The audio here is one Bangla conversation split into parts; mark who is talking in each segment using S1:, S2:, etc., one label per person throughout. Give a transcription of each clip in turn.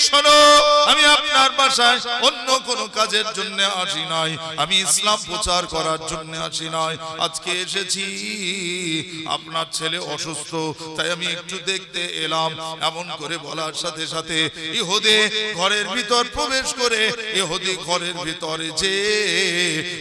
S1: শোনো, আমি আপনার বাসায় অন্য কোন কাজের জন্য আসি নাই, আমি ইসলাম প্রচার করার জন্য আসি নাই। আজকে এসেছি, আপনার ছেলে অসুস্থ, তাই আমি একটু দেখতে এলাম। এমন করে বলার সাথে সাথে ইহুদি ঘরের ভিতর প্রবেশ করে ইহুদি ঘরের ভিতরে যে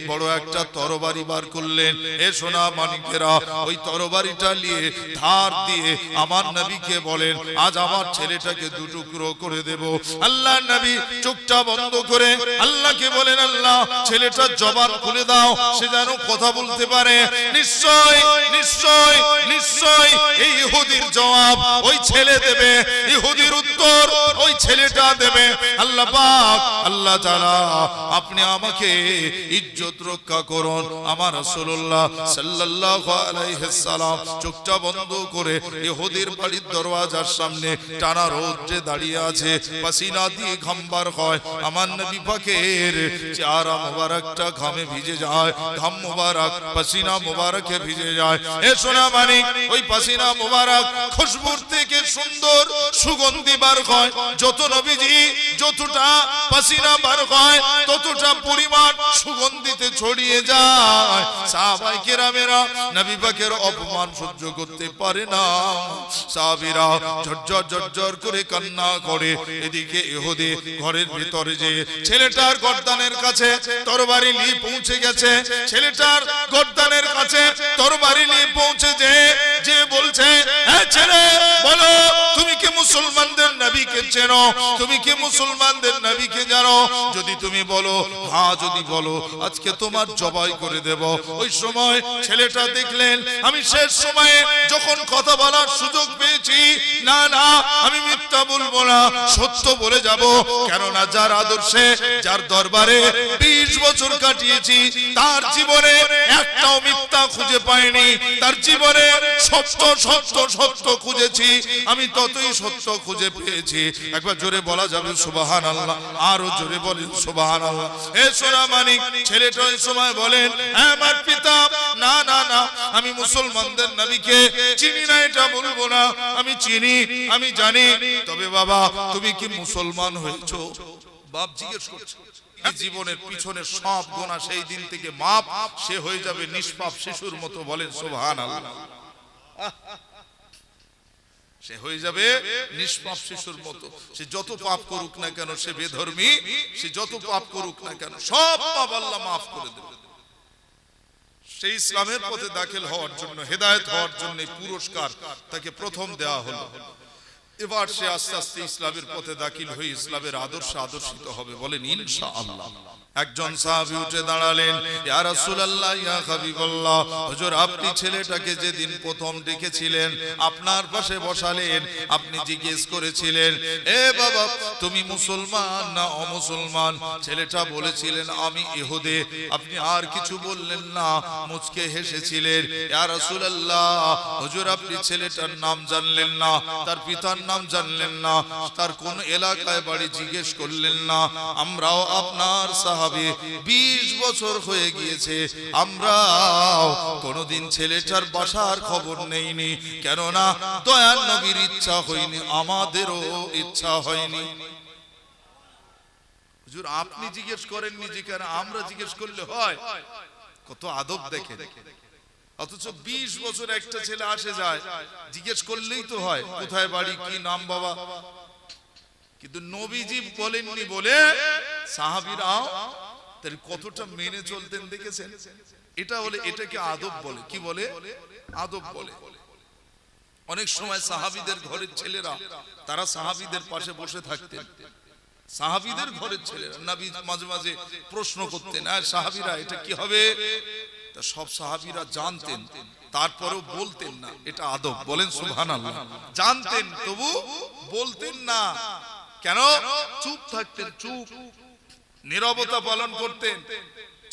S1: বড় একটা তরবারি বার করলেন। এ সোনা মানিকেরা, ওই তরবারিটা নিয়ে ধার দিয়ে আমার নবীকে বলেন, আজ আমার ছেলেটাকে দুটুকরো করে দেব। আল্লাহ নবী চোখটা বন্ধ করে আল্লাহকে বলেন, আল্লাহ ছেলেটার জবান খুলে দাও, সে যেন কথা বলতে পারে। নিশ্চয় নিশ্চয় নিশ্চয় এই ইহুদির জবাব ওই ছেলে দেবে, ইহুদির উত্তর ওই ছেলেটা দেবে। আল্লাহ পাক, আল্লাহ তাআলা আপনি আমাকে ইজ্জত রক্ষা করুন। আমার রাসূলুল্লাহ সাল্লাল্লাহু আলাইহি সাল্লাম চোখটা বন্ধ করে ইহুদির বাড়ির দরওয়াজার সামনে টানা রোদে দাঁড়িয়ে আছে, পাসিনা দিয়ে ঘামবার হয়। আমার নবী পাকের চেহারা মোবারকটা ঘামে ভিজে যায়, ঘাম মোবারক পাসিনা মোবারকে ভিজে যায়। এ সোনা মানিক, ওই পাসিনা মোবারক খুশবুর থেকে সুন্দর সুগন্ধি বার হয়। যত নবীজি যতটা পাসিনা বার হয় ততটা পরিমাণ সুগন্ধিতে ছড়িয়ে যায়। সাহাবায়ে কেরামেরা নবী পাকের অপমান সহ্য করতে পারে না, সাহাবীরা ঝরঝর ঝরঝর করে কান্না করে। এদিকে ইহুদি ঘরের ভিতরে যে ছেলেটার গর্দানের কাছে তরবারি নিয়ে পৌঁছে গেছে, ছেলেটার গর্দানের কাছে তরবারি নিয়ে পৌঁছে যে বলছে, হ্যাঁ ছেলে বলো, তুমি কি মুসলমানদের নবীকে চেনো? তুমি কি মুসলমানদের নবীকে জানো? যদি তুমি বলো হ্যাঁ, যদি বলো আজকে তোমার জবাই করে দেব। ওই সময় ছেলেটা দেখলেন, আমি শেষ সময়ে যখন কথা বলার সুযোগ পেয়েছি, না না আমি মিথ্যা বলবো না, সত্য বলে যাব। কেননা যার আদর্শে, যার দরবারে 20 বছর কাটিয়েছি, তার জীবনে একটাও মিথ্যা খুঁজে পাইনি। তার জীবনে সত্য সত্য সত্য খুঁজেছি, আমি ততই সত্য খুঁজে পেয়েছি। একবার জোরে বলা যাবে সুবহানাল্লাহ? আরো জোরে বলেন সুবহানাল্লাহ। এ সোনা মানিক ছেলেটা ওই সময় বলেন, হ্যাঁ আমার পিতা, না না না আমি মুসলমানদের নবীকে চিনি না, এটা বলবো না, আমি চিনি, আমি জানি। তবে বাবা তুমি কি মুসলমান হয়েছো? বাপ জিজ্ঞেস করছে। জীবনের পিছনে সব গুনাহ সেই দিন থেকে মাপ, সে হয়ে যাবে নিষ্পাপ শিশুর মতো। বলেন সুবহানাল্লাহ। সে হয়ে যাবে নিষ্পাপ শিশুর মতো। সে যত পাপ করুক না কেন, সে বেধর্মী, সে যত পাপ করুক না কেন, সব পাপ আল্লাহ মাফ করে দেবে। সেই ইসলামের পথে দাখিল হওয়ার জন্য, হেদায়েত হওয়ার জন্য পুরস্কার তাকে প্রথম দেওয়া হলো। এবার সে আস্তে আস্তে ইসলামের পথে দাখিল হয়ে ইসলামের আদর্শে আদর্শিত হবে। বলেন ইনশাআল্লাহ। একজন সাহাবী উঠে দাঁড়ালেন, ইয়া রাসূলুল্লাহ, ইয়া হাবিবাল্লাহ, হুজুর আপনি ছেলেটাকে যেদিন প্রথম ডেকেছিলেন, আপনার পাশে বসালেন, আপনি জিজ্ঞেস করেছিলেন, এ বাবা তুমি মুসলমান না অমুসলমান? ছেলেটা বলেছিলেন আমি ইহুদি। আপনি আর কিছু বললেন না, মুচকে হেসেছিলেন। ইয়া রাসূলুল্লাহ, হুজুর আপনি ছেলেটার নাম জানলেন না, তার পিতার নাম জানলেন না, তার কোন এলাকায় বাড়ি জিজ্ঞেস করলেন না। আমরাও আপনার সাহাবী, 20 বছর হয়ে গিয়েছে, আমরা কোনদিন ছেলেটার বাসার খবর নেইনি, কেননা দয়ার নবীর ইচ্ছা হয়নি, আমাদেরও ইচ্ছা হয়নি। হুজুর আপনি জিজ্ঞেস করেননি যে কেন আমরা জিজ্ঞেস করলে হয়? কত আদব দেখেন। অথচ 20 বছর একটা ছেলে আসে যায়, জিজ্ঞেস করলেই তো হয় কোথায় বাড়ি, কি নাম বাবা। কিন্তু নবীজি বলেননি বলে সাহাবীরা তার কতটা মেনে চলতেন দেখেছেন? এটা হলে এটাকে আদব বলে। কি বলে? আদব বলে। অনেক সময় সাহাবীদের ঘরের ছেলেরা, তারা সাহাবীদের পাশে বসে থাকতেন। সাহাবীদের ঘরের ছেলেরা নবী মাঝে মাঝে প্রশ্ন করতেন, আর সাহাবীরা এটা কি হবে? তা সব সাহাবীরা জানতেন, তারপরেও বলতেন না। এটা আদব। বলেন সুবহানাল্লাহ। জানতেন তবু বলতেন না। কেন? চুপ থাকতেন, চুপ, নীরবতা পালন করতেন,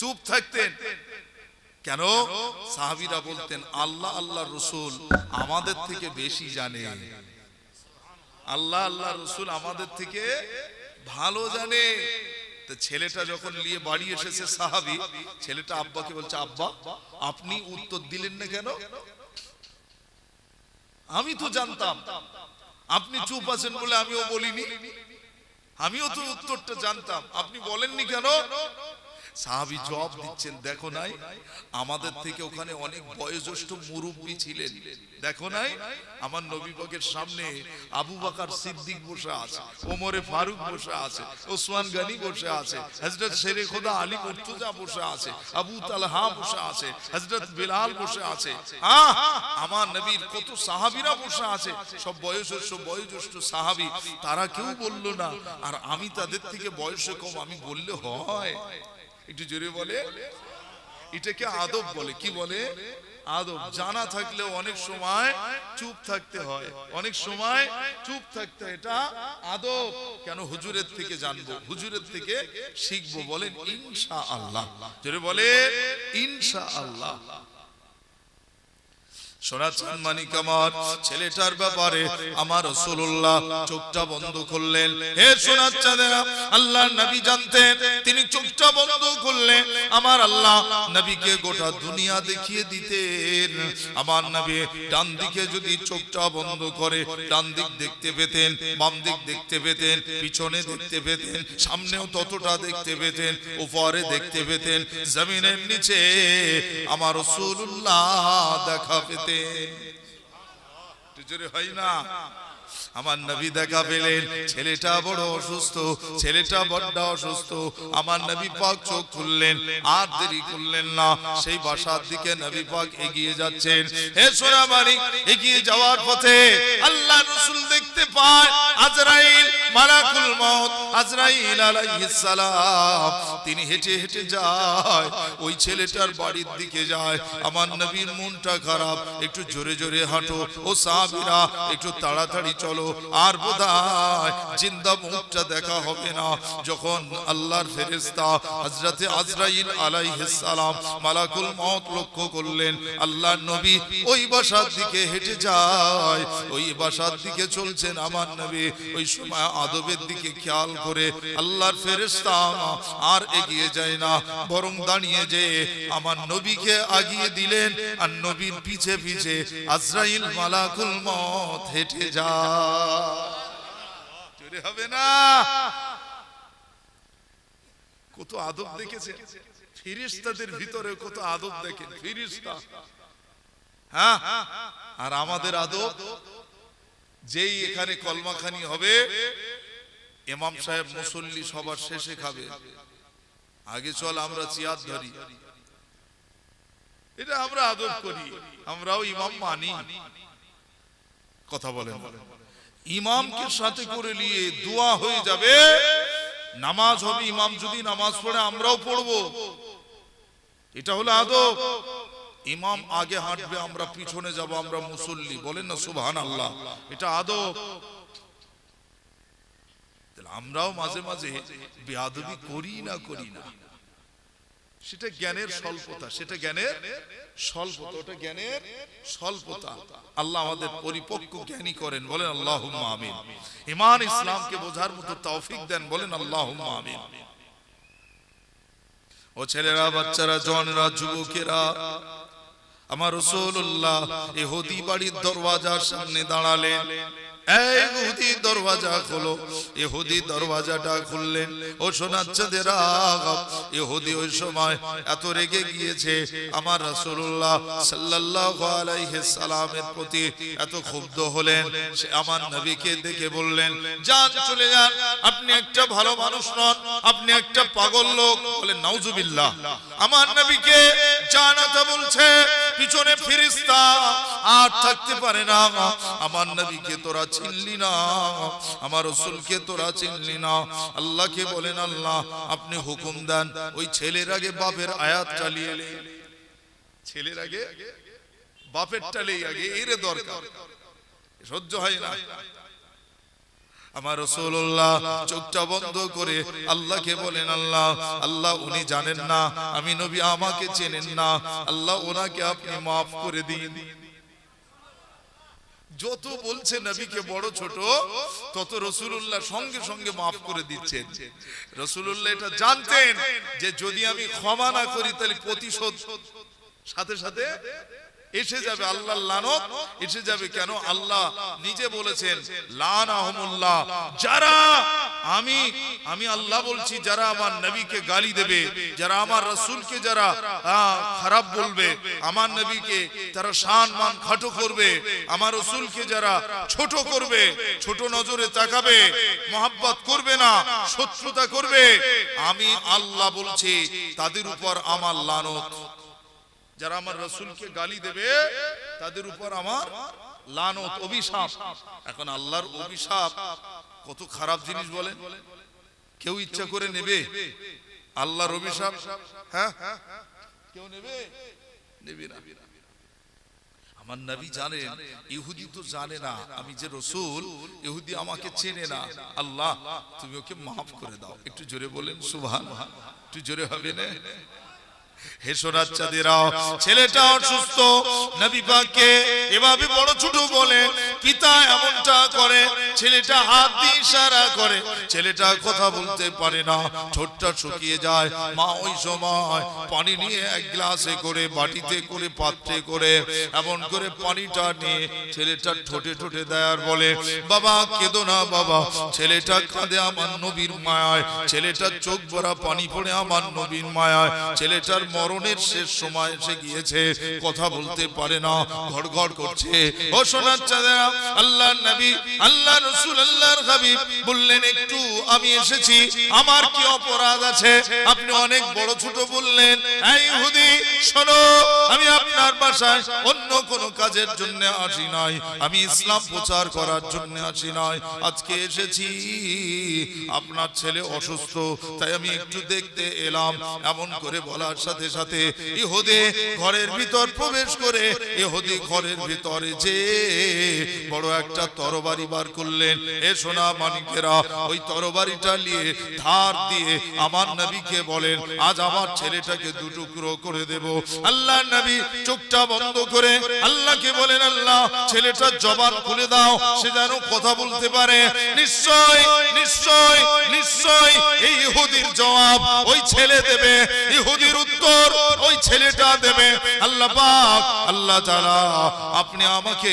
S1: চুপ থাকতেন। কেন? সাহাবীরা বলতেন আল্লাহ আল্লাহ রাসূল আমাদের থেকে বেশি জানে, আল্লাহ আল্লাহ রাসূল আমাদের থেকে ভালো জানে। তো ছেলেটা যখন নিয়ে বাড়ি এসেছে সাহাবী, ছেলেটা আব্বাকে বলছে, আব্বা আপনি উত্তর দিলেন না কেন? আমি তো জানতাম, আপনি চুপ আছেন বলে আমিও বলিনি। আমিও তো উত্তরটা জানতাম, আপনি বলেননি কেন? সাহাবী জবাব দিচ্ছেন, দেখো নাই আমাদের থেকে ওখানে অনেক বয়োজ্যেষ্ঠ মুরব্বী ছিলেন, দেখো নাই আমার নবী পাকের সামনে আবু বকর সিদ্দিক বসে আছে, ওমরে ফারুক বসে আছে, ওসমান গনি বসে আছে, হযরত শেরে খোদা আলী মুর্তজা বসে আছে, আবু তালহা বসে আছে, হযরত বিলাল বসে আছে, আমার নবীর কত সাহাবীরা বসে আছে, সব বয়োজ্যেষ্ঠ সাহাবী, তারা কেউ বলল না, আর আমি তাদের থেকে বয়সে কম, আমি বললে হয়? একটু জোরে বলে, এটাকে আদব বলে। কি বলে? আদব। জানা থাকলেও অনেক সময় চুপ থাকতে হয়, অনেক সময় চুপ থাকতে, এটা আদব। কেন? হুজুরের থেকে জানবো, হুজুরের থেকে শিখবো। বলেন ইনশাআল্লাহ, জোরে বলে ইনশাআল্লাহ। শোনাচ্ছেন মানিক আমার, ছেলেটার ব্যাপারে আমার রাসূলুল্লাহ চোখটা বন্ধ করলেন। হে শোনাচ্ছেন, আল্লাহর নবী জানতেন, তিনি চোখটা বন্ধ করলেন, আমার আল্লাহ নবীকে গোটা দুনিয়া দেখিয়ে দিতেন। আমার নবী ডান দিকে যদি চোখটা বন্ধ করে, ডান দিক দেখতে পেতেন, বাম দিক দেখতে পেতেন, পিছনে দেখতে পেতেন, সামনেও ততটা দেখতে পেতেন, উপরে দেখতে পেতেন, জমিনের নিচে আমার রাসূলুল্লাহ দেখা পেতেন। হয় না? আমার নবী দেখা পেলেন, ছেলেটা বড় অসুস্থ, ছেলেটা বড্ড অসুস্থ। আমার নবী পাক চোখ খুললেন, আর দেরি করলেন না, সেই বাসার দিকে নবী পাক এগিয়ে যাচ্ছেন। হে সোনা মানিক, এগিয়ে যাওয়ার পথে আল্লাহ রাসূল দেখতে পায় আজরাইল, মালাকুল মউত আজরাইল আলাইহিস সালাম, তিনি হেঁটে হেঁটে যায়, ওই ছেলেটার বাড়ির দিকে যায়। আমার নবীর মনটা খারাপ, একটু জোরে জোরে হাঁটো, ও সাহাবীরা একটু তাড়াতাড়ি চলো, আর বোধহয় জিন্দা মুখটা দেখা হবে না। যখন আল্লাহর ফেরেশতা হযরতে আজরাইল আলাইহিস সালাম মালাকুল মউত লক্ষ্য করলেন, আল্লাহর নবী ওই বাসার দিকে হেঁটে যায়, ওই বাসার দিকে চলছেন আমার নবী। ওই সময় আদবের দিকে খেয়াল করে আল্লাহর ফেরেশতা আর এগিয়ে যায় না, বরং দাঁড়িয়ে যে আমার নবীকে আগিয়ে দিলেন, আর নবীর পিছে পিছে আজরাইল মালাকুল মউত হেঁটে যায়। চুরি হবে না? কত আদব দেখেছে ফেরেশতাদের ভিতরে, কত আদব দেখেন ফেরেশতা। হ্যাঁ, আর আমাদের আদব, যেই এখানে কলমাখানি হবে, ইমাম সাহেব মুসল্লি সবার শেষে খাবে, আগে চল আমরা চেয়ার ধরি, এটা আমরা আদব করি, আমরাও ইমাম মানি। কথা বলেন, ইমামকে সাথে করে নিয়ে দোয়া হয়ে যাবে, নামাজ হবে, ইমাম যদি নামাজ পড়ে আমরাও পড়বো, এটা হলো আদব। ইমাম আগে হাঁটবে, আমরা পিছনে যাব, আমরা মুসল্লি, বলেন না সুবহানাল্লাহ, এটা আদব। আমরাও মাঝে মাঝে বেয়াদবি করি না, করি না, সেটা জ্ঞানের স্বল্পতা, সেটা জ্ঞানের স্বল্পতা, ওটা জ্ঞানের স্বল্পতা। আল্লাহ আমাদের পরিপক্ক জ্ঞানী করেন, বলেন আল্লাহুম্মা আমিন। ঈমান ইসলামকে বোঝার মতো তৌফিক দেন, বলেন আল্লাহুম্মা আমিন। ও ছেলেরা, বাচ্চারা, জওয়ানরা, যুবকেরা, আমার রাসূলুল্লাহ ইহুদি বাড়ির দরওয়াজার সামনে দাঁড়ালেন। এই ইহুদি দরওয়াজা খোলো, ইহুদি দরওয়াজাটা খুললেন। ও শোনাচ্ছেদেরা, ইহুদি ওই সময় এত রেগে গিয়েছে আমার রাসূলুল্লাহ সাল্লাল্লাহু আলাইহি সাল্লামের প্রতি, এত ক্ষুব্ধ হলেন, সে আমার নবীকে দেখে বললেন, যান, চলে যান, আপনি একটা ভালো মানুষ নন, আপনি একটা পাগল লোক। বলেন নাউজুবিল্লাহ। আমার নবীকে জানাতে বলছে, পিছনে ফেরেশতা আর থাকতে পারে না। আমার নবীকে তোরা চিনলি না, আমার রাসূলকে তোরা চিনলি না। আল্লাহকে বলেন, আল্লাহ আপনি হুকুম দেন, ওই ছেলের আগে বাপের আয়াত চালিয়ে এলেন, ছেলের আগে বাপের টালেই আগে, এর দরকার, সহ্য হয় না। আমার রাসূলুল্লাহ চোখটা বন্ধ করে আল্লাহকে বলেন, আল্লাহ, আল্লাহ উনি জানেন না আমি নবী, আমাকে চেনেন না, আল্লাহ ওনাকে আপনি মাফ করে দিন। যত বলছে নবীকে বড় ছোট, তত রাসূলুল্লাহ সঙ্গে সঙ্গে মাফ করে দিচ্ছেন। রাসূলুল্লাহ এটা জানতেন যে যদি আমি ক্ষমা না করি তাহলে প্রতিশোধ সাথে সাথে এসে যাবে আল্লাহর লানত এসে যাবে। কেন? আল্লাহ নিজে বলেছেন লানাহুমুল্লাহ, যারা আমি আল্লাহ বলছি, যারা আমার নবীকে গালি দেবে, যারা আমার রাসূলকে যারা খারাপ বলবে, আমার নবীকে তারা শান মান খাটো করবে, আমার রাসূলকে যারা ছোট করবে, ছোট নজরে তাকাবে, মহব্বত করবে না, শত্রুতা করবে, আমি আল্লাহ বলছি তাদের উপর আমার লানত। যারা আমার রাসূলকে গালি দেবে তাদের উপর আমার লানত, অভিশাপ। এখন আল্লাহর অভিশাপ কত খারাপ জিনিস বলেন, কেউ ইচ্ছা করে নেবে আল্লাহর অভিশাপ? হ্যাঁ, কেউ নেবে না। আমার নবী জানেন, ইহুদি তো জানে না আমি যে রাসূল, ইহুদি আমাকে চেনে না। আল্লাহ তুমি ওকে মাফ করে দাও। একটু জোরে বলেন সুবহানাল্লাহ, একটু জোরে হবে না? হে সোনার চাঁদেরা, ছেলেটা অসুস্থ, নবী পাককে এভাবে বড় ছোট বলে, পিতা এমনটা করে, ছেলেটা হাত দিয়ে ইশারা করে, ছেলেটা কথা বলতে পারে না, ঠোঁটটা শুকিয়ে যায়। মা ওই সময় পানি নিয়ে এক গ্লাসে করে, বাটিতে করে, পাত্রে করে এমন করে পানিটা নিয়ে ছেলেটার ঠোঁটে ঠোঁটে দেয় আর বলে, বাবা কেঁদো না বাবা। ছেলেটা কাঁদে আমার নবীর মায়ায়, ছেলেটার চোখ ভরা পানি পড়ে আমার নবীর মায়ায়। ছেলেটার মরণের শেষ সময় এসে গিয়েছে, কথা বলতে পারে না, ঘড়ঘড় করছে। ও সোনার চাঁদেরা, আল্লাহর নবী, আল্লাহর রাসূল, আল্লাহর হাবিব বললেন, একটু আমি এসেছি, আমার কি অপরাধ আছে? আপনি অনেক বড় ছোট বললেন। এই ইহুদি শোনো, আমি আপনার বাসায় অন্য কোনো কাজের জন্য আসি নাই, আমি ইসলাম প্রচার করার জন্য আসি নাই। আজকে এসেছি, আপনার ছেলে অসুস্থ, তাই আমি একটু দেখতে এলাম। এমন করে বলার সাথে সাথে ইহুদি ঘরের ভিতর প্রবেশ করে, ইহুদি ঘরের ভিতরে যে বড় একটা তরবারি বার করলেন। এ সোনা মানিকেরা, ওই তরবারিটা নিয়ে ধার দিয়ে আমার নবীকে বলেন, আজ আমার ছেলেটাকে দুটুকরো করে দেব। আল্লাহর নবী চোখটা বন্ধ করে আল্লাহকে বলেন, আল্লাহ ছেলেটার জবান খুলে দাও, সে যেন কথা বলতে পারে। নিশ্চয় নিশ্চয় নিশ্চয় এই ইহুদির জবাব ওই ছেলে দেবে, ইহুদির উত্তর ওই ছেলেটা দেবে। আল্লাহ পাক, আল্লাহ তাআলা আপনি আমাকে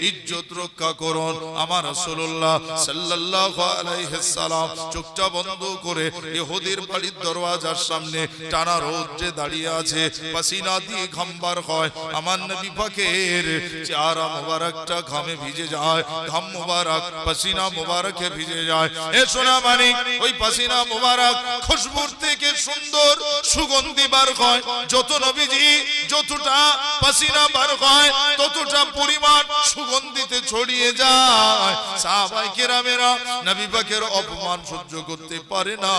S1: ইজ্জত রক্ষা করুন। আমার রাসূলুল্লাহ সাল্লাল্লাহু আলাইহি সাল্লাম চোখটা বন্ধ করে ইহুদির বাড়ির দরওয়াজার সামনে টানা রোদে দাঁড়িয়ে আছে, পাসিনা দিয়ে ঘামবার হয়। আমার নবী পাকের চেহারা মোবারকটা ঘামে ভিজে যায়, ঘাম মোবারক পাসিনা মোবারকে ভিজে যায়। এ সোনা মানিক, ওই পাসিনা মোবারক খুশবুর থেকে সুন্দর সুগন্ধি বার হয়। যত নবীজি যতটা পাসিনা বার হয়, ততটা পরিমাণ সুগন্ধিতে ছড়িয়ে যায়। সাহাবায়ে কেরামেরা নবী পাকের অপমান সহ্য করতে পারে না,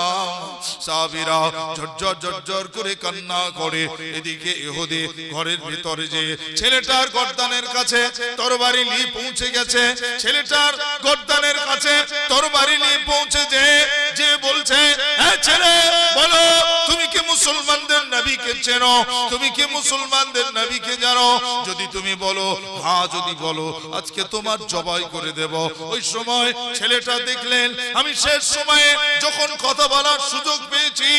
S1: সাহাবীরা ঝরঝর ঝরঝর করে কান্না করে। এদিকে ইহুদি ঘরের ভিতরে যে ছেলেটার গর্দানের কাছে তরবারি নিয়ে পৌঁছে গেছে, ছেলেটার গর্দানের কাছে তরবারি নিয়ে পৌঁছে যে বলছে, হ্যাঁ ছেলে বলো, তুমি কি মুসলমানদের নবীকে চেনো? তুমি কি মুসলমানদের নবীকে জানো? যদি তুমি বলো হ্যাঁ, যদি বলো আজকে তোমার জবাই করে দেব। ওই সময় ছেলেটা দেখলেন, আমি শেষ সময়ে যখন কথা বলার সুযোগ পেয়েছি,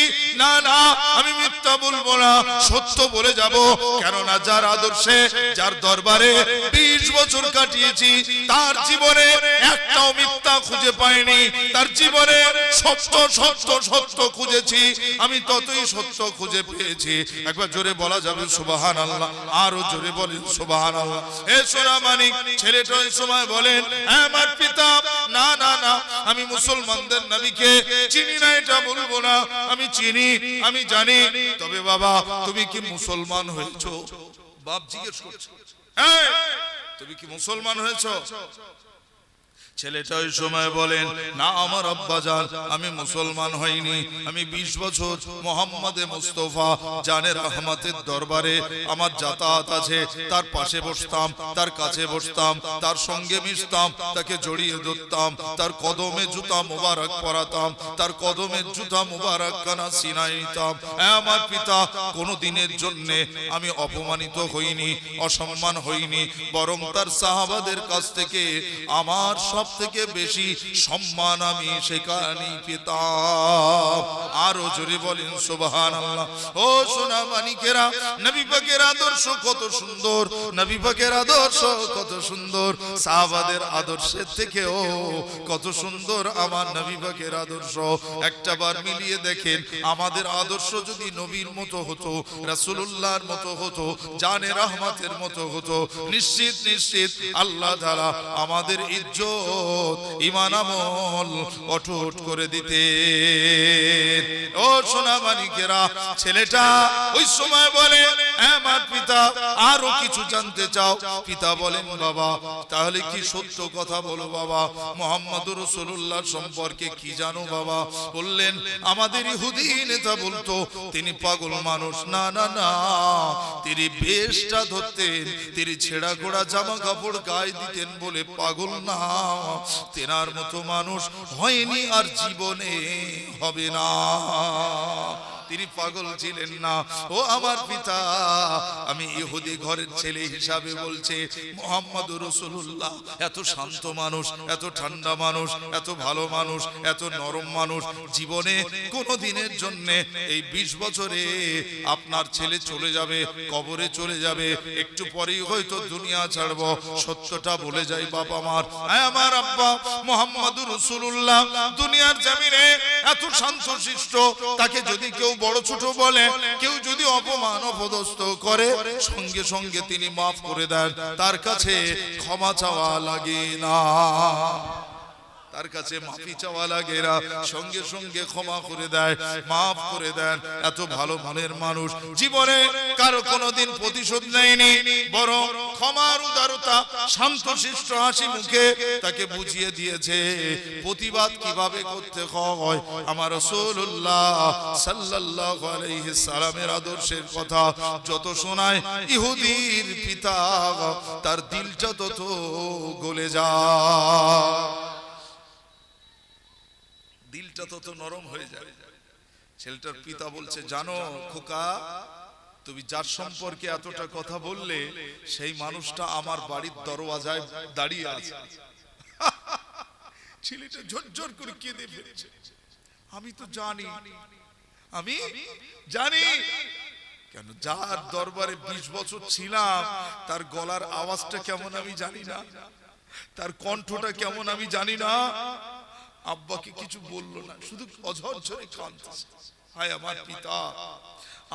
S1: না না আমি মিথ্যা বলবো না, সত্য বলে যাব। কেননা যার আদর্শে, যার দরবারে 20 বছর কাটিয়েছি, তার জীবনে একটাও মিথ্যা খুঁজে পাইনি। তার জীবনে সত্য সত্য সত্য খুঁজেছি, আমি ততই সত্য খুঁজে পেয়েছি। একবার জোরে বলা যাবে সুবহানাল্লাহ, আরো জোরে বলেন সুবহানাল্লাহ। এ সোনা মানিক, ছেলেটা ওই সময় বলেন, আমার পিতা, না না না আমি মুসলমানদের নবীকে চিনি না, এটা বলবো না, আমি চিনি, আমি জানি। তবে বাবা তুমি কি মুসলমান হয়েছো? বাপ জিজ্ঞেস করছে, তুমি কি মুসলমান হয়েছো? ছেলেটা ওই সময় বলেন, না আমার আব্বাজান আমি মুসলমান হইনি, আমি 20 বছর মুহাম্মদে মুস্তাফা জানে রহমতের দরবারে আমার যাতায়াত আছে, তার পাশে বসতাম, তার কাছে বসতাম, তার সঙ্গে মিশতাম, তাকে জড়িয়ে ধরতাম, তার কদমে জুতা মোবারক পরাতাম, তার কদমের জুতা মোবারক কানা সিনায় নিতাম। আমার পিতা কোনো দিনের জন্য আমি অপমানিত হইনি, অসম্মান হইনি, বরং তার সাহাবাদের কাছ থেকে আমার সব থেকে বেশি সম্মান আমি সেখানেই পেতাম। আরো জোরে বলেন সুবহানাল্লাহ। ও সোনা মানিকেরা, নবী পাকের আদর্শ কত সুন্দর, নবী পাকের আদর্শ কত সুন্দর, সাহাবাদের আদর্শের থেকেও কত সুন্দর আমার নবী পাকের আদর্শ। একটা বার মিলিয়ে দেখেন, আমাদের আদর্শ যদি নবীর মতো হতো, রাসূলুল্লাহর মতো হতো, জানে রহমতের মতো হতো, নিশ্চিত নিশ্চিত আল্লাহ তাআলা আমাদের ইজ্জত ঈমান আমল অটুট করে দিতেন। ও সোনা মানিকেরা, ছেলেটা ওই সময় বলে, আমার পিতা আরো কিছু জানতে চাও? পিতা বলেন, বাবা তাহলে কি সত্য কথা বলো বাবা, মুহাম্মদুর রাসূলুল্লাহ সম্পর্কে কি জানো বাবা? বললেন, আমাদের ইহুদি নেতা বলতো তিনি পাগল মানুষ। না না না, তিনি বেশটা ধরতেন, তিনি ছেঁড়া গোড়া জামা কাপড় গায়ে দিতেন বলে পাগল না, তেনার মতো মানুষ হয়নি আর জীবনে হবে না, তিনি পাগল ছিলেন না। ও আমার পিতা, আমি ইহুদি ঘরের ছেলে হিসাবে বলছে, মুহাম্মদুর রাসূলুল্লাহ এত শান্ত মানুষ, এত ঠান্ডা মানুষ, এত ভালো মানুষ, এত নরম মানুষ, জীবনে কোনো দিনের জন্য এই 20 বছরে আপনার ছেলে চলে যাবে, কবরে চলে যাবে, একটু পরেই হয়তো দুনিয়া ছাড়বো, সত্যটা বলে যাই বাবা আমার, আমার আব্বা মুহাম্মদুর রাসূলুল্লাহ দুনিয়ার জমিনে এত শান্তশিষ্ট, তাকে যদি কেউ বড় ছোট বলে, কেউ যদি অপমান অপদস্থ করে, সঙ্গে সঙ্গে তিনি মাফ করে দেন, তার কাছে ক্ষমা চাওয়া লাগে না, তার কাছে মাফি চাওয়া লাগে না, সঙ্গে সঙ্গে ক্ষমা করে দেয়, মাফ করে দেন। এত ভালো মনের মানুষ, জীবনে কারো কোনোদিন প্রতিশোধ নেয়নি, বরং ক্ষমার উদারতা, শান্তশিষ্ট হাসি মুখে তাকে বুঝিয়ে দিয়েছে প্রতিবাদ কিভাবে করতে হয়। আমার রাসূলুল্লাহ সাল্লাল্লাহু আলাইহি সাল্লামের আদর্শের কথা যত শোনায়, ইহুদির পিতা তার দিলটা তত গলে যায়, দিলটা তত নরম হয়ে যায়। ছেলেটার পিতা বলছে, জানো খোকা, তুমি যার সম্পর্কে এতটা কথা বললে, সেই মানুষটা আমার বাড়ির দরওয়াজায় দাঁড়িয়ে আছে। ছেলেটা ঝরঝর করে কেঁদে ফেলেছে। আমি তো জানি, আমি জানি, কেন যার দরবারে 20 বছর ছিলাম, তার গলার আওয়াজটা কেমন আমি জানি না, তার কণ্ঠটা কেমন আমি জানি না। আব্বাকে কিছু বললো না, শুধু অঝরঝরে কাঁদতেছে। হায় আমার পিতা,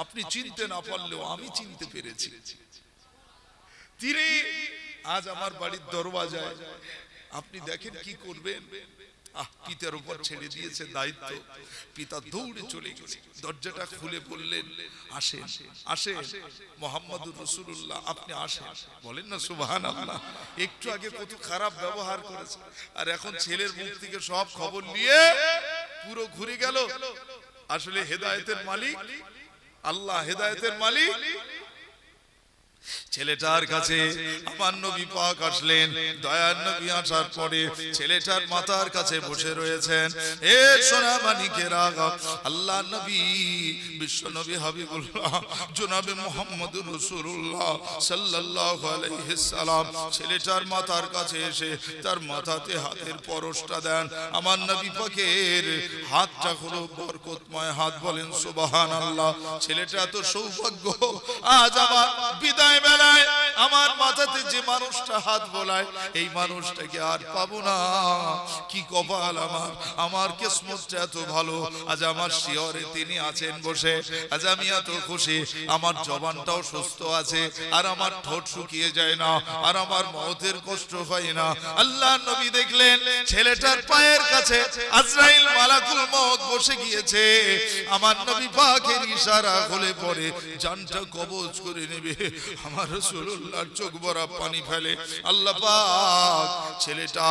S1: আপনি চিনতে না পারলেও আমি চিনতে পেরেছি, তিনি আজ আমার বাড়ির দরওয়াজায়, আপনি দেখেন কি করবেন। পিতার উপর ছেড়ে দিয়েছে দায়িত্ব। পিতা দৌড়ে চলে গেছে, দরজাটা খুলে বললেন, আসেন আসেন মুহাম্মদুর রাসূলুল্লাহ, আপনি আসেন। বলেন না সুবহানাল্লাহ। একটু আগে কত খারাপ ব্যবহার করেছে, আর এখন ছেলের মুখ থেকে সব খবর নিয়ে পুরো ঘুরে গেল। আসলে হেদায়েতের মালিক আল্লাহ, হেদায়েতের মালিক। ছেলেটার কাছে আমার নবী পাক আসলেন, দয়ার নবী আসার পরে ছেলেটার মাথার কাছে বসে রয়েছেন। এ সোনা মানিকেরা, আল্লাহ নবী, বিশ্ব নবী হাবিবুল্লাহ জনাবে মুহাম্মদুর রাসূলুল্লাহ সাল্লাল্লাহু আলাইহি সাল্লাম ছেলেটার মাথার কাছে এসে তার মাথাতে হাতের পরশটা দেন। আমার নবী পাকের হাতটা হলো বরকতময় হাত। বলেন সুবহানাল্লাহ। ছেলেটা তো সৌভাগ্য, আজ আমার বিদায় বেলায় আমার মাথাতে যে মানুষটা হাত বোলায়, এই মানুষটাকে আর পাবো না। কি কপাল আমার, আমার কিসমতটা এত ভালো, আজ আমার শিয়রে তিনি আছেন বসে। আজ আমি এত খুশি, আমার জবানটাও সুস্থ আছে, আর আমার ঠোঁট শুকিয়ে যায় না, আর আমার মওতের কষ্ট হয় না। আল্লাহ নবী দেখলেন ছেলেটার পায়ের কাছে আজরাইল মালাকুল মওত বসে গিয়েছে। আমার নবী পাকের ইশারা হলে পরে জানটা কবজ করে নেবে। আমার রাসূলুল্লাহর চোখ ভরা পানি ফেলে। আল্লাহ পাক ছেলেটা,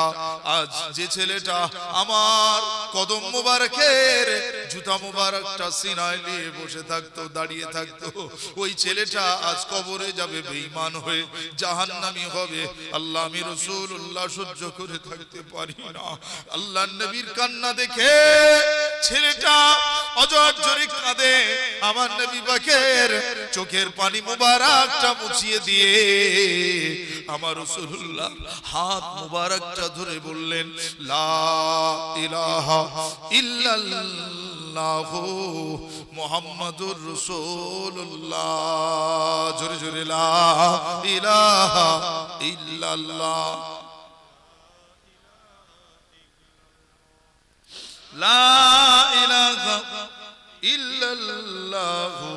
S1: আজ যে ছেলেটা আমার কদম মোবারকের জুতা মোবারকটা সিনায় নিয়ে বসে থাকতো, দাঁড়িয়ে থাকতো, ওই ছেলেটা আজ কবরে যাবে বেঈমান হয়ে, জাহান্নামী হবে। আল্লাহ, আমি রাসূলুল্লাহ সহ্য করে থাকতে পারি না। আল্লাহর নবীর কান্না দেখে ছেলেটা অজর জরি কাঁদে, আমার নবী পাকের চোখের পানি মুবারকটা মুছিয়ে দিয়ে আমার রাসূলুল্লাহ হাত মুবারকটা ধরে বললেন, লা ইলাহা ইল্লাল্লাহু মুহাম্মাদুর রাসূলুল্লাহ। জোরে জোরে লা ইলাহা ইল্লাল্লাহ, লা ইলাহা ইল্লাল্লাহু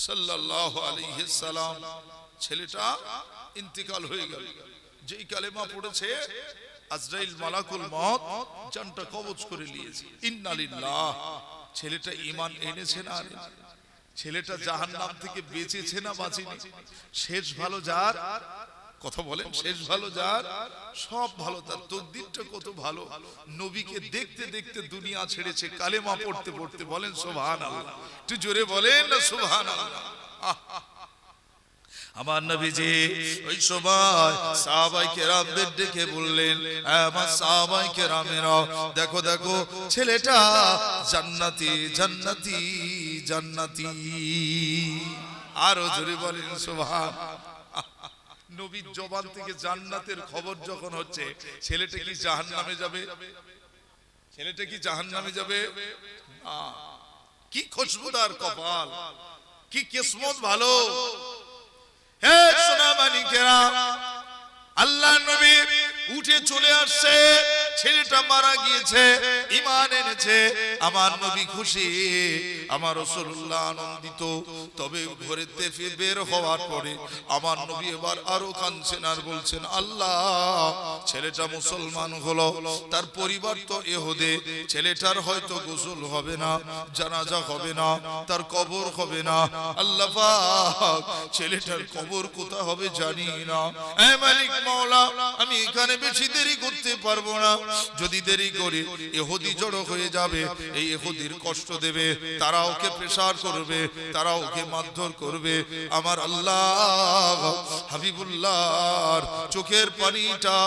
S1: সাল্লাল্লাহু আলাইহি সাল্লাম। ছেলেটা ইন্তেকাল হয়ে গেল। যেই কালেমা পড়েছে আজরাইল মালাকুল মউত জানটা কবজ করে নিয়েছে। ইন্না লিল্লাহ। ছেলেটা ঈমান এনেছে না? ছেলেটা জাহান্নাম থেকে বেঁচেছে না বাঁচেনি? শেষ ভালো যার, কথা বলেন, শেষ ভালো যার, সব ভালো তার। তকদিরটা কত ভালো, নবীকে দেখতে দেখতে দুনিয়া ছেড়েছে কালেমা পড়তে পড়তে। বলেন সুবহানাল্লাহ, একটু জোরে বলেন না সুবহানাল্লাহ। আমার নবীজি ওই সময় সাহাবায়ে কেরামদের ডেকে বললেন, আমার সাহাবায়ে কেরামেরা দেখো দেখো ছেলেটা জান্নাতি জান্নাতি জান্নাতি। আরো জোরে বলেন সুবহান। নবীর জবান থেকে জান্নাতের খবর যখন হচ্ছে, ছেলেটা কি জাহান্নামে যাবে? ছেলেটা কি জাহান্নামে যাবে? কি খুশবুদার কপাল, কি কিসমত ভালো। হে সোনা মানিকেরা, আল্লাহ নবী উঠে চলে আসছে, ছেলেটা মারা গিয়েছে, ঈমান এনেছে। আমার নবী খুশি, আমার রাসূলুল্লাহ আনন্দিত। তবে ঘরে থেকে বের হওয়ার পরে আমার নবী এবার আরো কাঁদছেন আর বলছেন, আল্লাহ ছেলেটা মুসলমান হলো, তার পরিবার তো ইহুদি, ছেলেটার হয়তো গোসল হবে না, জানাজা হবে না, তার কবর হবে না। আল্লাহ পাক ছেলেটার কবর কোথায় হবে জানি না। এ মালিক মাওলা, আমি এখানে বেশি দেরি করতে পারবো না। যদি দেরি করি ইহুদি জড়ো হয়ে যাবে, এই ইহুদির কষ্ট দেবে, তারা ওকে প্রেসার করবে, তারা ওকে মারধর করবে। আমার আল্লাহ হাবিবুল্লাহর চোখের পানিটা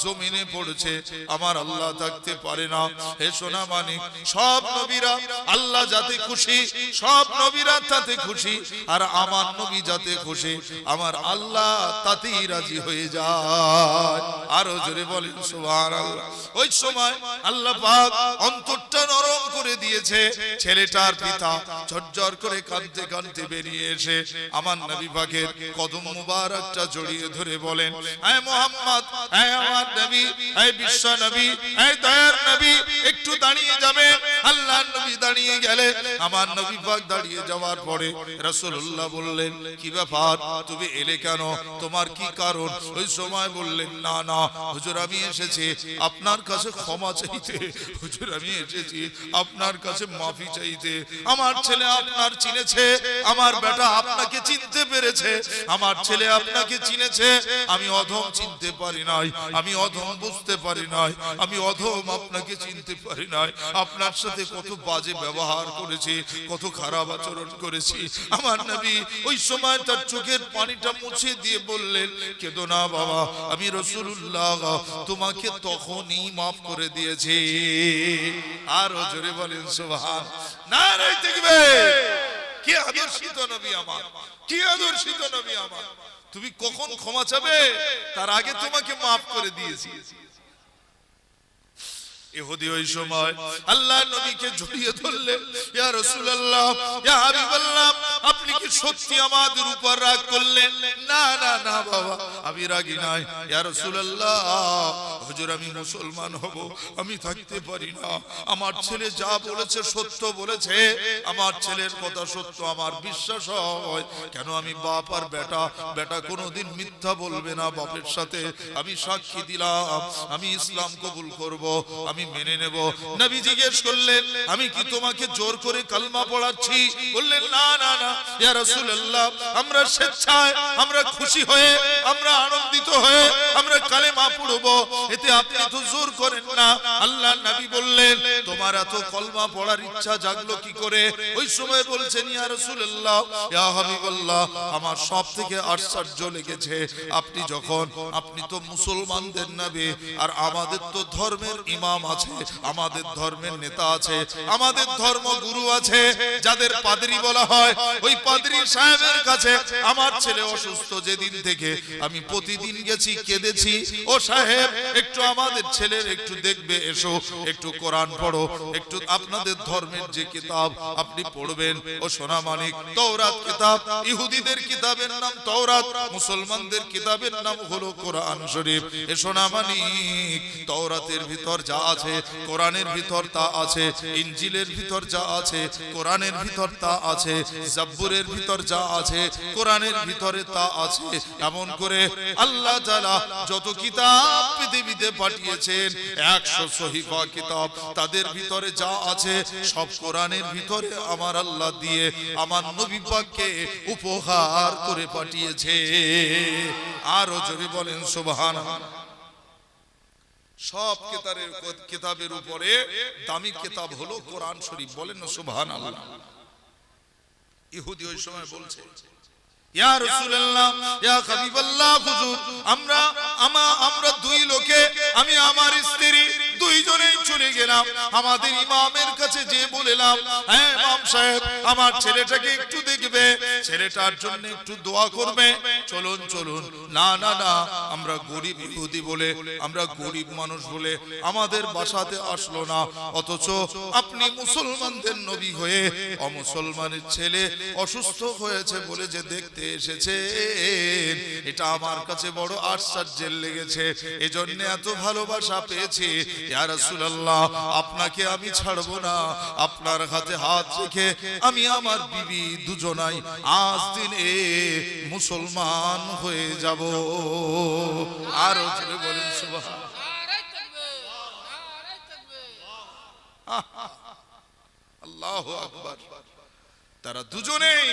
S1: জমিনে পড়ছে, আমার আল্লাহ থাকতে পারে না। হে সোনা মানিক, সব নবীরা আল্লাহ যাতে খুশি, সব নবীরা তাতে খুশি, আর আমার নবী যাতে খুশি, আমার আল্লাহ তাতেই রাজি হয়ে যায়। আরো জোরে বলেন সুবহানাল্লাহ। ওই সময় আল্লাহ পাক অন্তরটা নরম করে দিয়েছে। ছেলেটার পিতা ঝরঝর করে কাঁদতে কাঁদতে বেরিয়ে এসে আমার নবী পাকের কদম মুবারকটা জড়িয়ে ধরে বলেন, হে মুহাম্মদ, হে আমার নবী, হে বিশ্ব নবী, হে দয়ার নবী, একটু দাঁড়িয়ে যাবে। আল্লাহর নবী দাঁড়িয়ে গেলে, আমার নবী পাক দাঁড়িয়ে যাওয়ার পরে রাসূলুল্লাহ বললেন, কি ব্যাপার, তুমি এলে কেন, তোমার কি কারণ? ওই সময় বললেন, না না হুজুর, আমি এসেছি আপনার কাছে ক্ষমা চাইতে। হুজুর, আমি এসেছি আপনার কাছে মাফি চাইতে। আমার ছেলে আপনার চিনেছে, আমার বেটা আপনাকে চিনতে পেরেছে। আমার ছেলে আপনাকে চিনেছে, আমি অধম চিনতে পারি নাই, আমি অধম বুঝতে পারি নাই, আমি অধম আপনাকে চিনতে পারি নাই। আপনার সাথে কত বাজে ব্যবহার করেছি, কত খারাপ আচরণ করেছি। আমার নবী ওই সময় তার চোখের পানিটা মুছে দিয়ে বললেন, কেঁদো না বাবা, আমি রাসূলুল্লাহ তোমাকে তখনই মাফ করে দিয়েছি। আর জোরে বলেন সুবহান। নারায়ে তাকবীর। কি আদর্শিত নবী আমার, কি আদর্শিত নবী আমার। তুমি কখন ক্ষমা চাবে, তার আগে তোমাকে মাফ করে দিয়েছি। ইহুদি ওই সময় আল্লাহর নবীকে জড়িয়ে ধরলেন, ইয়া রাসূলুল্লাহ, ইয়া হাবিবাল্লাহ, আপনি কি সত্যি আমাদের উপর রাগ করলেন? না না না বাবা, আমি রাগী নাই। ইয়া রাসূলুল্লাহ, হুজুর আমি মুসলমান হব, আমি থাকতে পারি না। আমার ছেলে যা বলেছে সত্য বলেছে, আমার ছেলের কথা সত্য, আমার বিশ্বাস হয়। কেন, আমি বাপ আর বেটা, বেটা কোনোদিন মিথ্যা বলবে না বাপের সাথে। আমি সাক্ষী দিলাম, আমি ইসলাম কবুল করব, আমি মেনে নেব। নবী জিজ্ঞেস করলেন, আমি কি তোমাকে জোর করে কালমা পড়াচ্ছি? বললেন, না না না, ইয়া রাসূলুল্লাহ, আমরা স্বেচ্ছায়, আমরা খুশি হয়ে, আমরা আনন্দিত হয়ে আমরা কালেমা পড়ব, এতে আপনি তো জোর করেন না। আল্লাহর নবী বললেন, তোমার এত কলমা পড়ার ইচ্ছা জাগলো কি করে? ওই সময় বলছেন, ইয়া রাসূলুল্লাহ, ইয়া হাবিবাল্লাহ, আমার সবথেকে আশ্চর্য লেগেছে আপনি যখন, আপনি তো মুসলমানদের নবী, আর আমাদের তো ধর্মের ইমাম আছে, আমাদের ধর্মের নেতা আছে, আমাদের ধর্মগুরু আছে, যাদের পাদ্রী বলা হয়। ওই পাদ্রী সাহেবের কাছে আমার ছেলে অসুস্থ যেদিন থেকে, আমি প্রতিদিন গেছি, কেঁদেছি, ও সাহেব একটু আমাদের ছেলের একটু দেখবে এসো, একটু কোরআন পড়ো, একটু আপনাদের ধর্মের যে কিতাব আপনি পড়বেন। ও সোনা মানিক, তাওরাত কিতাব, ইহুদিদের কিতাবের নাম তাওরাত, মুসলমানদের কিতাবের নাম হলো কোরআন শরীফ। এ সোনা মানিক, তাওরাতের ভিতর যা আছে কোরআনের ভিতর তা আছে, ইনজিলের ভিতর যা আছে কোরআনের ভিতর তা আছে, জাব্বুরের ভিতর যা আছে কোরআনের ভিতরে তা আছে। এমন করে আল্লাহ তাআলা যত কিতাব পৃথিবীতে পাঠিয়েছেন, 100 সহিফা কিতাব, তাদের ভিতরে যা আছে সব কোরআনের ভিতরে আমার আল্লাহ দিয়ে আমার নবী পাককে উপহার করে পাঠিয়েছে। আরো জোরে বলেন সুবহানাল্লাহ। সব কিতাবের উপরে দামি কিতাব হলো কোরআন শরীফ, বলেন না সুবহানাল্লাহ। ইহুদি ওই সময় বলছে, ইয়া রাসূলুল্লাহ, ইয়া হাবিবাল্লাহ, হুজুর, আমরা দুই লোকে, আমি আমার স্ত্রী দুইজনেই চলে গেলাম আমাদের ইমামের কাছে, যে বললাম, হ্যাঁ ইমাম সাহেব, আমার ছেলেটাকে একটু দেখবে, ছেলেটার জন্য একটু দোয়া করবে, চলুন চলুন। না না না, আমরা গরিব ইহুদি বলে, আমরা গরিব মানুষ বলে আমাদের বাসাতে আসলো না, অথচ আপনি মুসলমানদের নবী হয়ে অমুসলমানের ছেলে অসুস্থ হয়েছে বলে যে দেখতে এসেছে, এটা আমার কাছে বড় আশ্চর্যের লেগেছে, এজন্য এত ভালোবাসা পেয়েছি। ইয়া রাসূলুল্লাহ, আপনাকে আমি ছাড়বো না, আপনার হাতে হাত রেখে আমি আমার বিবি দুজনাই আজ দিনে মুসলমান হয়ে যাব। আর জোরে বলেন সুবহানাল্লাহ। আল্লাহু আকবার। তারা দুজনেই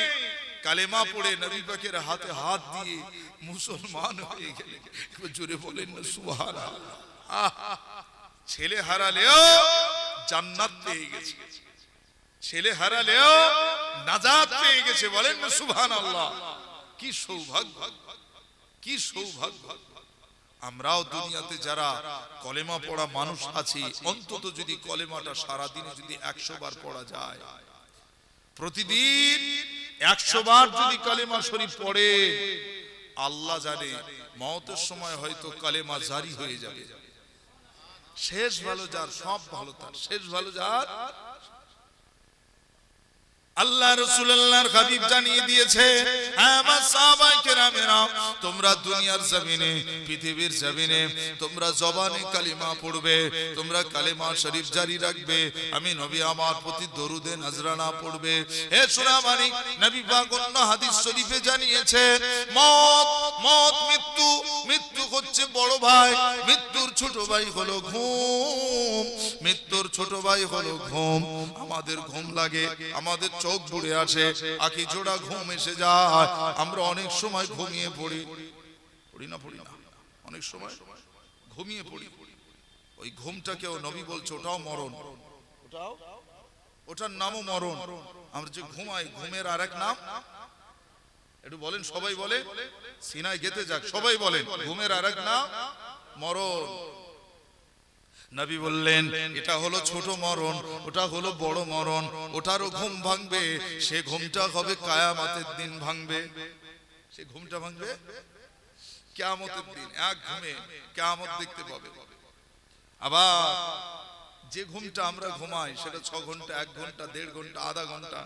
S1: কালেমা পড়ে নবী পাকের হাতে হাত দিয়ে মুসলমান হয়ে গেলেন। জোরে বলেন না সুবহানাল্লাহ। ছেলে হারালেও জান্নাত পেয়ে গেছে, ছেলে হারালেও নাজাত পেয়ে গেছে, বলেন না সুবহানাল্লাহ। কি সৌভাগ্য, কি সৌভাগ্য। আমরাও দুনিয়াতে যারা কলেমা পড়া মানুষ আছি, অন্তত যদি কলেমাটা সারা দিনে যদি 100 বার পড়া যায়, প্রতিদিন 100 বার যদি কালেমা শরীফ পড়ে, আল্লাহ জানে মওতের সময় হয়তো কালেমা জারি হয়ে যাবে। শেষ ভালো যার, সব ভালো তার, শেষ ভালো যার। আল্লাহ রাসূলুল্লাহর হাবিব জানিয়ে দিয়েছে, আমার সাহাবায়ে কেরামেরা, তোমরা দুনিয়ার জমিনে, পৃথিবীর জমিনে তোমরা জবানে কালিমা পড়বে, তোমরা কালিমা শরীফ জারি রাখবে, আমি নবী আমার প্রতি দরুদে নজরানা পড়বে। হে সোনা মানিক, নবী পাক অন্য হাদিস শরীফে জানিয়েছে, মত, মত, মৃত্যু, মৃত্যু হচ্ছে বড় ভাই, মৃত্যুর ছোট ভাই হলো ঘুম, মৃত্যুর ছোট ভাই হলো ঘুম। আমাদের ঘুম লাগে, আমাদের চোখ বুড়ে আসে, আঁখি জোড়া ঘুম এসে যায়, আমরা অনেক সময় ঘুমিয়ে পড়ি, পড়ি না অনেক সময় ঘুমিয়ে পড়ি। ওই ঘুমটাকেও নবী বলছে ওটাও মরণ, ওটার নামও মরণ। আমরা যে ঘুমাই, ঘুমের আরেক নাম একটু বলেন, সবাই বলে, সিনায় গেতে যাক, সবাই বলেন, ঘুমের আরেক নাম মরণ। নবী বললেন এটা হলো ছোট মরণ, ওটা হলো বড় মরণ, ওটারও ঘুম ভাঙবে, সে ঘুমটা হবে কিয়ামতের দিন ভাঙবে, সে ঘুমটা ভাঙবে কিয়ামতের দিন, এক ঘুমে কিয়ামত দেখতে পাবে। আবার যে ঘুমটা আমরা ঘুমাই সেটা 6 ঘন্টা, 1 ঘন্টা, 1.5 ঘন্টা, আধা ঘন্টা,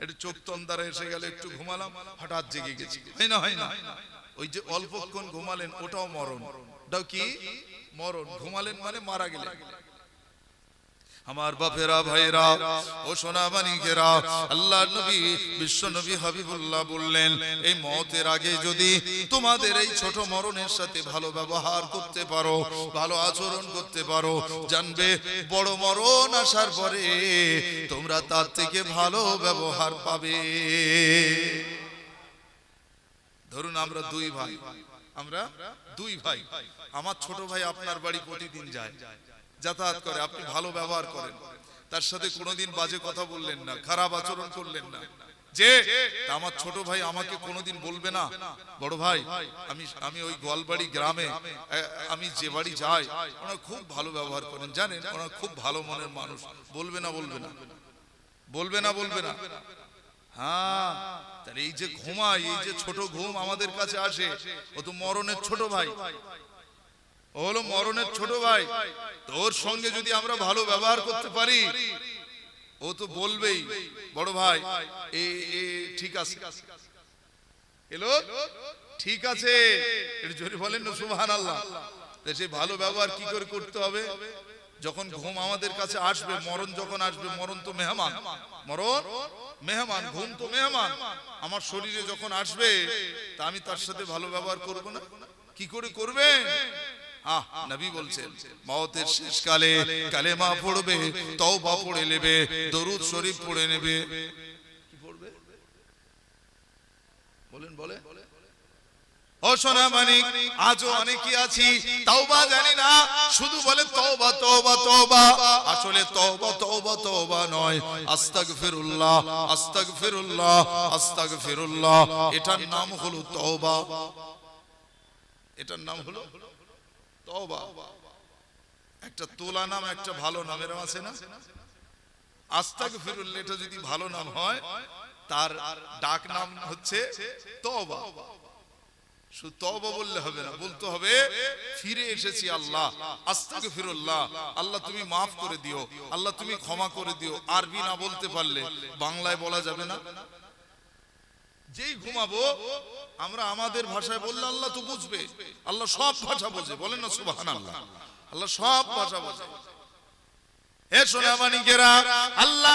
S1: একটু চোখ তন্দারা এসে গেলে একটু ঘুমালাম, হঠাৎ জেগে গেছি, হয় না? ওই যে অল্পক্ষণ ঘুমালেন ওটাও মরণ, ওটাও কি মরণ। ঘুমালেন মানে মারা গেলেন। আমার বাপেরা ভাইরা ও সোনামানিকেরা, আল্লাহর নবী বিশ্ব নবী হাবিবুল্লাহ বললেন, এই মওতের আগে যদি তোমাদের এই ছোট মরণের সাথে ভালো ব্যবহার করতে পারো, ভালো আচরণ করতে পারো, জানবে বড় মরণ আসার পরে তোমরা তার থেকে ভালো ব্যবহার পাবে। ধরুন আমরা দুই ভাই, আমার ছোট ভাই আপনার বাড়ি প্রতিদিন যায়, যাতায়াত করে, আপনি ভালো ব্যবহার করেন, তার সাথে কোনোদিন বাজে কথা বললেন না, খারাপ আচরণ করলেন না, যে আমার ছোট ভাই আমাকে কোনোদিন বলবে না, বড় ভাই আমি ওই গোয়ালবাড়ি গ্রামে আমি যে বাড়ি যাই ওনারা খুব ভালো ব্যবহার করেন, জানেন ওনারা খুব ভালো মনের মানুষ, বলবে না? হ্যাঁ, তাহলে এই যে ঘুমাই, এই যে ছোট ঘুম আমাদের কাছে আসে, ও তো মরণের ছোট ভাই, ও হলো মরণের ছোট ভাই। তোর সঙ্গে যদি আমরা ভালো ব্যবহার করতে পারি, ও তো বলবেই, বড় ভাই ঠিক আছে, এলো ঠিক আছে, এটা জোরে বলেন না সুবহানাল্লাহ। সে ভালো ব্যবহার কি করে করতে হবে? যখন ঘুম আমাদের কাছে আসবে, মরণ যখন আসবে, মরণ তো মেহমান, ঘুম তো মেহমান, আমার শরীরে যখন আসবে তা আমি তার সাথে ভালো ব্যবহার করব না? কি করে করবেন? নবী বলছেন, মওতের শেষকালে কালেমা পড়বে, তওবা পড়ে নেবে, দরুদ শরীফ পড়ে নেবে। কি পড়বে বলেন? ও সোনা মানিক, আজও অনেকেই আছি তওবা জানি না, শুধু বলে তওবা তওবা তওবা, আসলে তওবা তওবা তওবা নয়, আস্তাগফিরুল্লাহ আস্তাগফিরুল্লাহ আস্তাগফিরুল্লাহ, এটার নাম হলো তওবা, এটার নাম হলো তওবা। একটা তোলা নাম, একটা ভালো নাম, এরকম আছে না? আস্তাগফিরুল্লাহ এটা যদি ভালো নাম হয়, তার ডাক নাম হচ্ছে তওবা। শুধু তওবা বললে হবে না, বলতে হবে ফিরে এসেছি আল্লাহ, আস্তাগফিরুল্লাহ, আল্লাহ তুমি মাফ করে দিও, আল্লাহ তুমি ক্ষমা করে দিও। আরবি না বলতে পারলে বাংলায় বলা যাবে না? যেই ঘুমাবো আমরা আমাদের ভাষায় বললে আল্লাহ তো বুঝবে, আল্লাহ সব ভাষা বোঝে, বলেন না সুবহানাল্লাহ, আল্লাহ সব ভাষা বোঝে। হে সোনা মানিকেরা, আল্লাহ